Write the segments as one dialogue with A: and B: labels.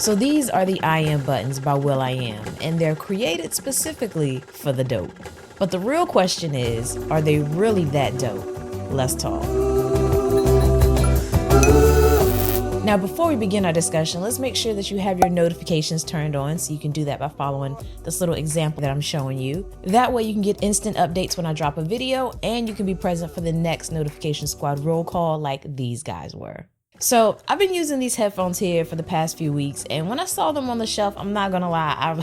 A: So these are the I Am buttons by will.i.am, and they're created specifically for the dope. But the real question is, are they really that dope? Let's talk. Now, before we begin our discussion, let's make sure that you have your notifications turned on, so you can do that by following this little example that I'm showing you. That way you can get instant updates when I drop a video, and you can be present for the next Notification Squad roll call like these guys were. So I've been using these headphones here for the past few weeks, and when I saw them on the shelf, I'm not gonna lie,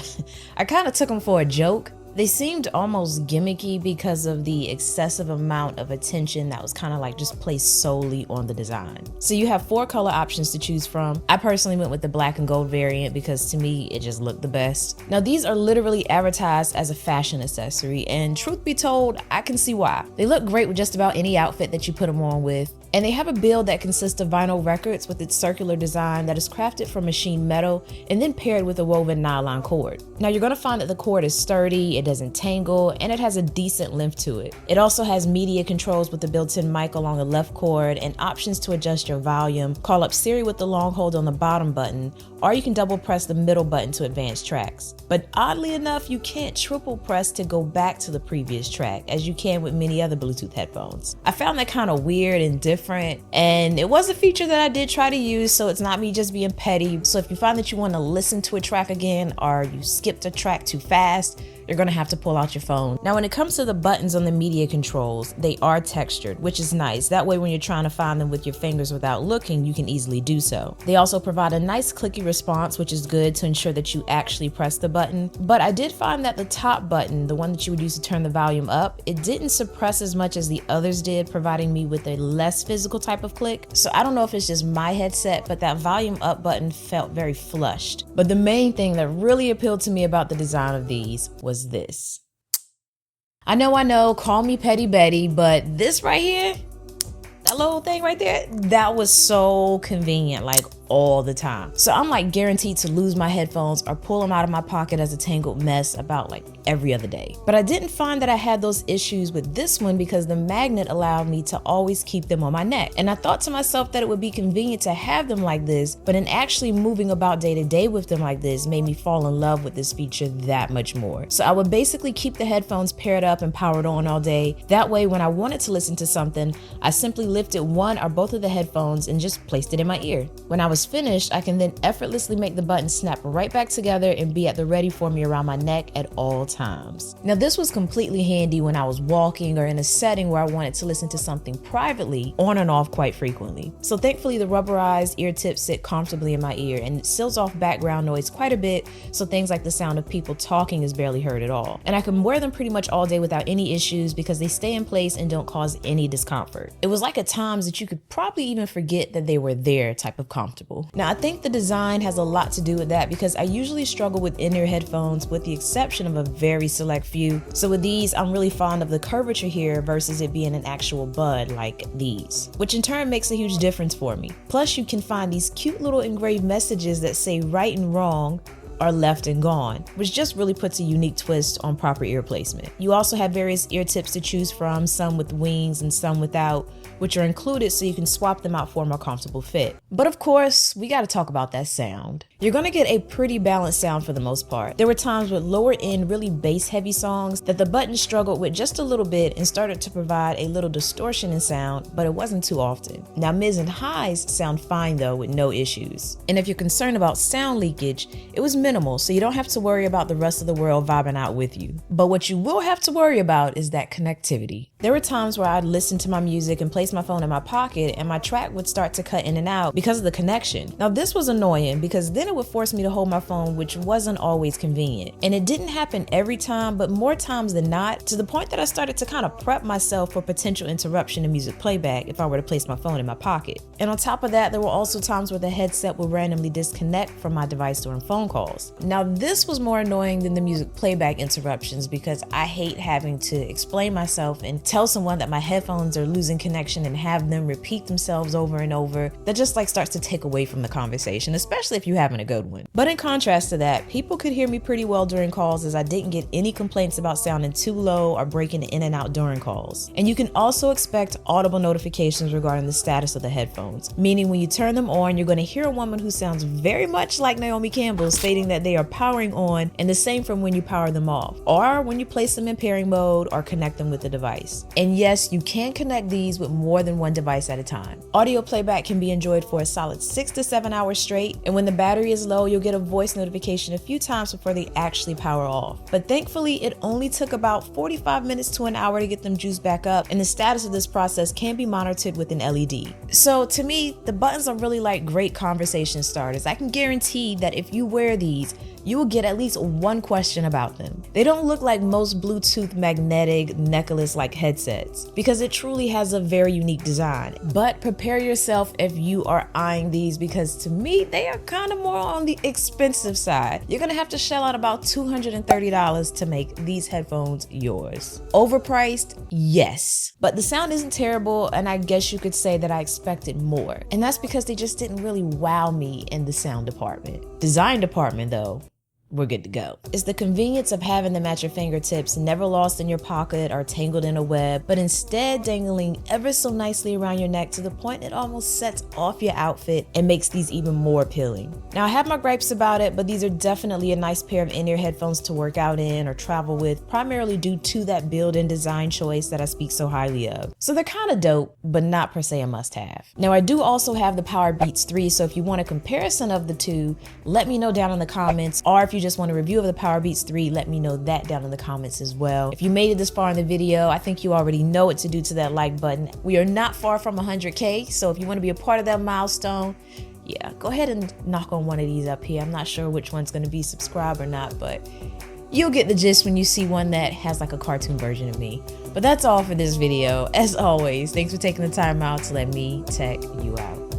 A: I kind of took them for a joke. They seemed almost gimmicky because of the excessive amount of attention that was kind of like just placed solely on the design. So you have 4 color options to choose from. I personally went with the black and gold variant because to me, it just looked the best. Now these are literally advertised as a fashion accessory, and truth be told, I can see why. They look great with just about any outfit that you put them on with. And they have a build that consists of vinyl records with its circular design that is crafted from machined metal and then paired with a woven nylon cord. Now you're gonna find that the cord is sturdy, it doesn't tangle, and it has a decent length to it. It also has media controls with a built-in mic along the left cord and options to adjust your volume, call up Siri with the long hold on the bottom button, or you can double press the middle button to advance tracks. But oddly enough, you can't triple press to go back to the previous track as you can with many other Bluetooth headphones. I found that kind of weird and different, and it was a feature that I did try to use, so it's not me just being petty. So if you find that you want to listen to a track again, or you skipped a track too fast, you're gonna have to pull out your phone. Now when it comes to the buttons on the media controls, they are textured, which is nice. That way when you're trying to find them with your fingers without looking, you can easily do so. They also provide a nice clicky response, which is good to ensure that you actually press the button. But I did find that the top button, the one that you would use to turn the volume up, it didn't suppress as much as the others did, providing me with a less physical type of click. So I don't know if it's just my headset, but that volume up button felt very flushed. But the main thing that really appealed to me about the design of these was this. I know, call me Petty Betty, but this right here, that little thing right there, that was so convenient, like all the time. So I'm like guaranteed to lose my headphones or pull them out of my pocket as a tangled mess about like every other day. But I didn't find that I had those issues with this one because the magnet allowed me to always keep them on my neck. And I thought to myself that it would be convenient to have them like this, but in actually moving about day to day with them like this made me fall in love with this feature that much more. So I would basically keep the headphones paired up and powered on all day. That way when I wanted to listen to something, I simply lifted one or both of the headphones and just placed it in my ear. When I was finished, I can then effortlessly make the button snap right back together and be at the ready for me around my neck at all times. Now this was completely handy when I was walking or in a setting where I wanted to listen to something privately on and off quite frequently. So thankfully the rubberized ear tips sit comfortably in my ear and it seals off background noise quite a bit, so things like the sound of people talking is barely heard at all. And I can wear them pretty much all day without any issues because they stay in place and don't cause any discomfort. It was like at times that you could probably even forget that they were there type of comfortable. Now I think the design has a lot to do with that because I usually struggle with in-ear headphones with the exception of a very select few. So with these, I'm really fond of the curvature here versus it being an actual bud like these, which in turn makes a huge difference for me. Plus you can find these cute little engraved messages that say right and wrong or left and gone, which just really puts a unique twist on proper ear placement. You also have various ear tips to choose from, some with wings and some without, which are included so you can swap them out for a more comfortable fit. But of course, we gotta talk about that sound. You're gonna get a pretty balanced sound for the most part. There were times with lower end, really bass heavy songs that the button struggled with just a little bit and started to provide a little distortion in sound, but it wasn't too often. Now mids and highs sound fine though with no issues. And if you're concerned about sound leakage, it was minimal, so you don't have to worry about the rest of the world vibing out with you. But what you will have to worry about is that connectivity. There were times where I'd listen to my music and place my phone in my pocket and my track would start to cut in and out because of the connection. Now this was annoying because then it would force me to hold my phone, which wasn't always convenient. And it didn't happen every time, but more times than not, to the point that I started to kind of prep myself for potential interruption in music playback if I were to place my phone in my pocket. And on top of that, there were also times where the headset would randomly disconnect from my device during phone calls. Now this was more annoying than the music playback interruptions because I hate having to explain myself and tell someone that my headphones are losing connection and have them repeat themselves over and over. That just like starts to take away from the conversation, especially if you have an a good one. But in contrast to that, people could hear me pretty well during calls, as I didn't get any complaints about sounding too low or breaking in and out during calls. And you can also expect audible notifications regarding the status of the headphones, meaning when you turn them on, you're going to hear a woman who sounds very much like Naomi Campbell stating that they are powering on, and the same from when you power them off, or when you place them in pairing mode or connect them with the device. And yes, you can connect these with more than one device at a time. Audio playback can be enjoyed for a solid 6 to 7 hours straight, and when the battery is low, you'll get a voice notification a few times before they actually power off. But thankfully, it only took about 45 minutes to an hour to get them juiced back up, and the status of this process can be monitored with an LED. So to me, the buttons are really like great conversation starters. I can guarantee that if you wear these, you will get at least one question about them. They don't look like most Bluetooth magnetic necklace-like headsets, because it truly has a very unique design. But prepare yourself if you are eyeing these, because to me, they are kind of more on the expensive side. You're gonna have to shell out about $230 to make these headphones yours. Overpriced? Yes. But the sound isn't terrible, and I guess you could say that I expected more. And that's because they just didn't really wow me in the sound department. Design department though, we're good to go. It's the convenience of having them at your fingertips, never lost in your pocket or tangled in a web, but instead dangling ever so nicely around your neck to the point it almost sets off your outfit and makes these even more appealing. Now, I have my gripes about it, but these are definitely a nice pair of in-ear headphones to work out in or travel with, primarily due to that built-in design choice that I speak so highly of. So they're kind of dope, but not per se a must-have. Now, I do also have the Powerbeats 3, so if you want a comparison of the two, let me know down in the comments, or if you just want a review of the Powerbeats 3, let me know that down in the comments as well. If you made it this far in the video, I think you already know what to do to that like button. We are not far from 100K, so if you want to be a part of that milestone, yeah, go ahead and knock on one of these up here. I'm not sure which one's going to be subscribed or not, but you'll get the gist when you see one that has like a cartoon version of me. But that's all for this video. As always, thanks for taking the time out to let me tech you out.